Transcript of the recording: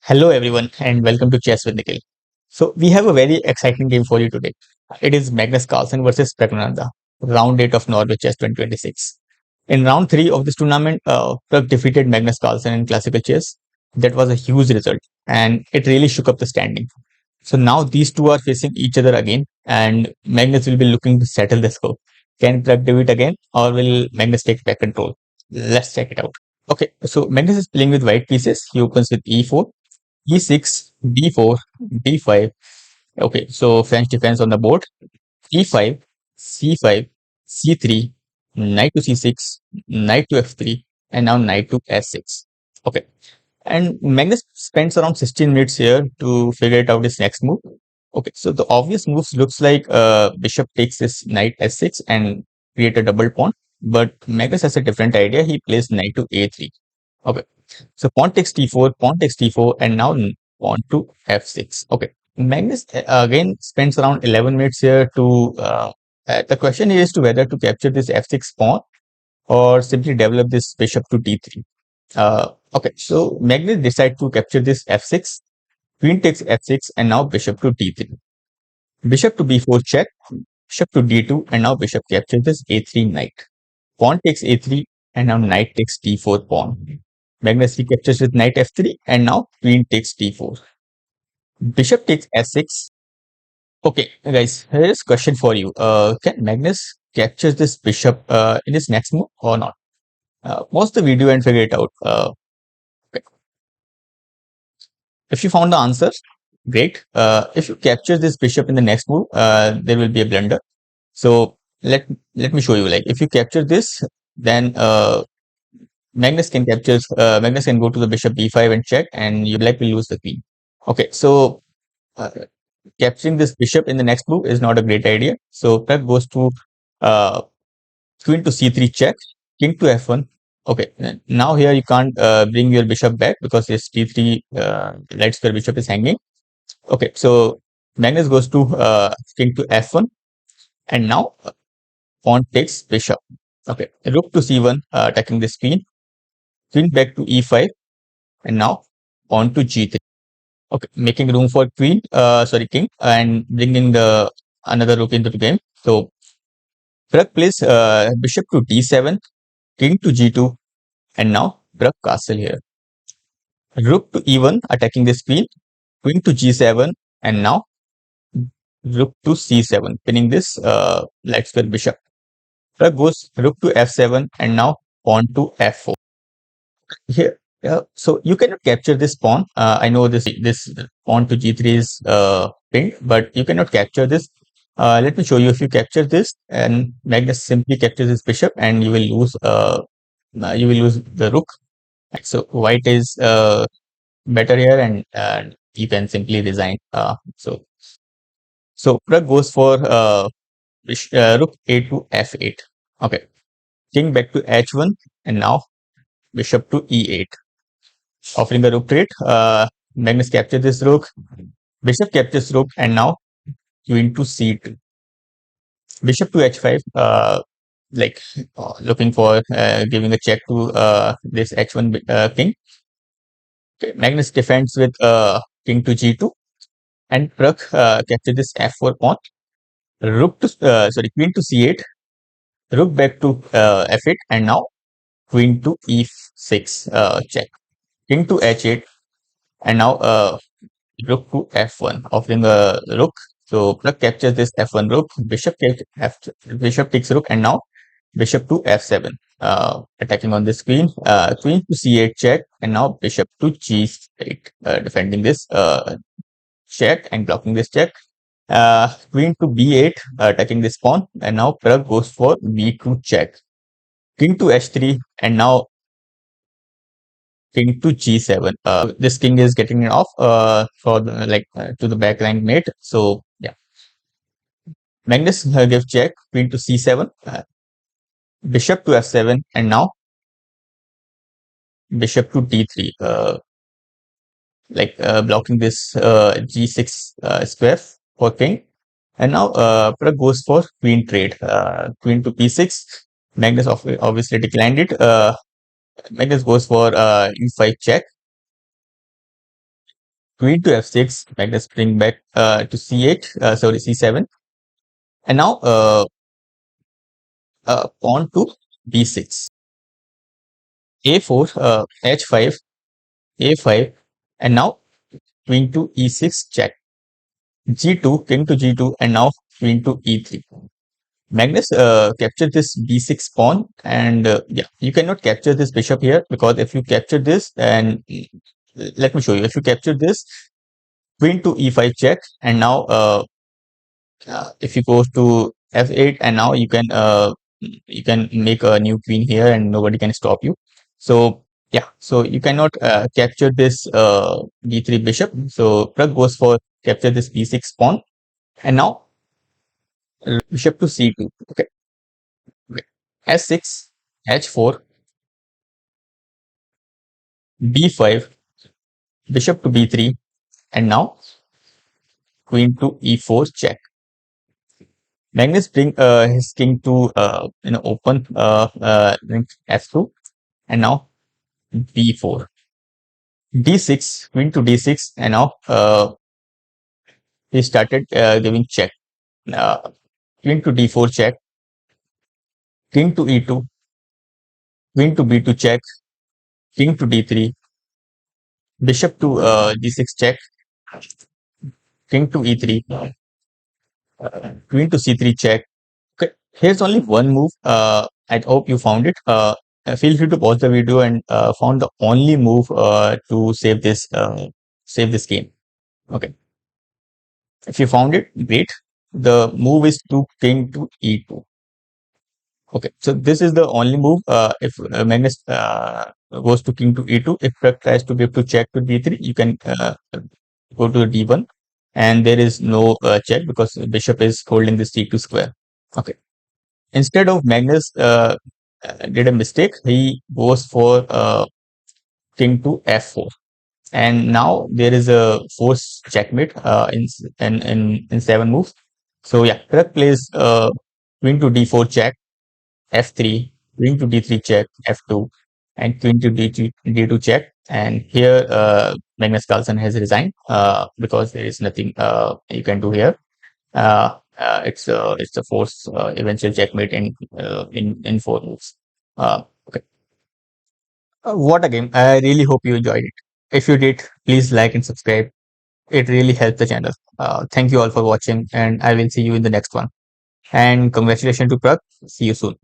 Hello, everyone, and welcome to Chess with Nikhil. So, we have a very exciting game for you today. It is Magnus Carlsen versus Praggnanandhaa, round 8 of Norway Chess 2026. In round 3 of this tournament, Pragg defeated Magnus Carlsen in classical chess. That was a huge result, and it really shook up the standing. So, now these two are facing each other again, and Magnus will be looking to settle the score. Can Pragg do it again, or will Magnus take back control? Let's check it out. Okay, so Magnus is playing with white pieces. He opens with e4, e6, d4, d5. Okay, so French defense on the board. e5, c5, c3, knight to c6, knight to f3, and now knight to s6. Okay, and Magnus spends around 16 minutes here to figure it out his next move. Okay, so the obvious moves looks like bishop takes this knight s6 and create a double pawn. But Magnus has a different idea. He plays knight to a3. Okay, so pawn takes t4, pawn takes t4, and now pawn to f6. Okay, Magnus again spends around 11 minutes here to. The question is to whether to capture this f6 pawn or simply develop this bishop to d3. Okay, so Magnus decides to capture this f6. Queen takes f6, and now bishop to d3. Bishop to b4 check. Bishop to d2, and now bishop captures this a3 knight. Pawn takes a3, and now knight takes d4 pawn. Magnus recaptures with knight f3, and now queen takes d4. Bishop takes s6. Okay, guys, here is a question for you. Can Magnus capture this bishop in his next move or not? Pause the video and figure it out. Okay. If you found the answer, great. If you capture this bishop in the next move, there will be a blunder. So let me show you. Like if you capture this, then Magnus can capture. Magnus can go to the bishop b5 and check, and your black will lose the queen. Okay, so uh, capturing this bishop in the next move is not a great idea. So Pragg goes to uh, queen to c3 check, king to f1. Okay, now here you can't bring your bishop back because this d3 right square bishop is hanging. Okay, so Magnus goes to king to f1, and now pawn takes bishop. Okay, rook to c1, attacking this queen. Queen back to e5, and now pawn to g3. Okay, making room for king, and bringing the another rook into the game. So Pragg plays bishop to d7, king to g2, and now Pragg castle here. Rook to e1, attacking this queen to g7, and now rook to c7, pinning this light square bishop. Pragg goes rook to f7, and now pawn to f4. Here, yeah, so you cannot capture this pawn. I know this pawn to g3 is pinned, but you cannot capture this. Let me show you. If you capture this, and Magnus simply captures this bishop, and you will lose. You will lose the rook. So white is better here, and you can simply resign. So Pragg goes for rook a to f8. Okay, king back to h1, and now bishop to e8. Offering a rook trade. Magnus captures this rook. Bishop captures rook, and now queen to c2. Bishop to h5. Looking for giving a check to this h1 king. Okay. Magnus defends with king to g2, and Pragg captures this f4 pawn. Queen to c8. Rook back to f8, and now queen to e6 check. King to h8, and now rook to f1, offering a rook. So Pragg captures this f1 rook, bishop takes rook, and now bishop to f7, attacking on this queen. Queen to c8 check, and now bishop to g8, defending this check and blocking this check. Queen to b8, attacking this pawn, and now Pragg goes for b2 check. King to h3, and now king to g7. This king is getting it off to the backline mate. So yeah, Magnus gives check, queen to c7, bishop to f7, and now bishop to d3, blocking this g6 square for king. And now Pragg goes for queen trade, queen to p6. Magnus obviously declined it. Magnus goes for e5 check. queen to f6, Magnus bring back to c8, sorry, c7, and now pawn to b6, a4, h5, a5, and now queen to e6 check, g2, king to g2, and now queen to e3. Magnus captured this b6 pawn, and yeah, you cannot capture this bishop here, because if you capture this, and let me show you, if you capture this, queen to e5 check, and now if you go to f8, and now you can make a new queen here and nobody can stop you. So yeah, so you cannot capture this b3 bishop. So Pragg goes for capture this b6 pawn, and now bishop to c2. Okay, okay. S6, h4, b5, bishop to b3, and now queen to e4 check. Magnus bring his king to open f2, and now b4, d6, queen to d6, and now he started giving check. Queen to d4 check, king to e2, queen to b2 check, king to d3, bishop to d6 check, king to e3, queen to c3 check. Okay, here's only one move. I hope you found it. Feel free to pause the video and found the only move to save this game. Okay, if you found it, great. The move is to king to e2. Okay, so this is the only move. If Magnus goes to king to e2, if Pragg tries to give to check to d3, you can go to d1, and there is no check because bishop is holding this c2 square. Okay. Instead of Magnus did a mistake, he goes for king to f4, and now there is a forced checkmate in 7 moves. So yeah, Pragg plays queen to d4 check, f3, queen to d3 check, f2, and queen to d2 check. And here Magnus Carlsen has resigned because there is nothing you can do here. It's a force eventual checkmate in 4 moves. Okay, what a game! I really hope you enjoyed it. If you did, please like and subscribe. It really helps the channel. Thank you all for watching, and I will see you in the next one. And congratulations to Pragg. See you soon.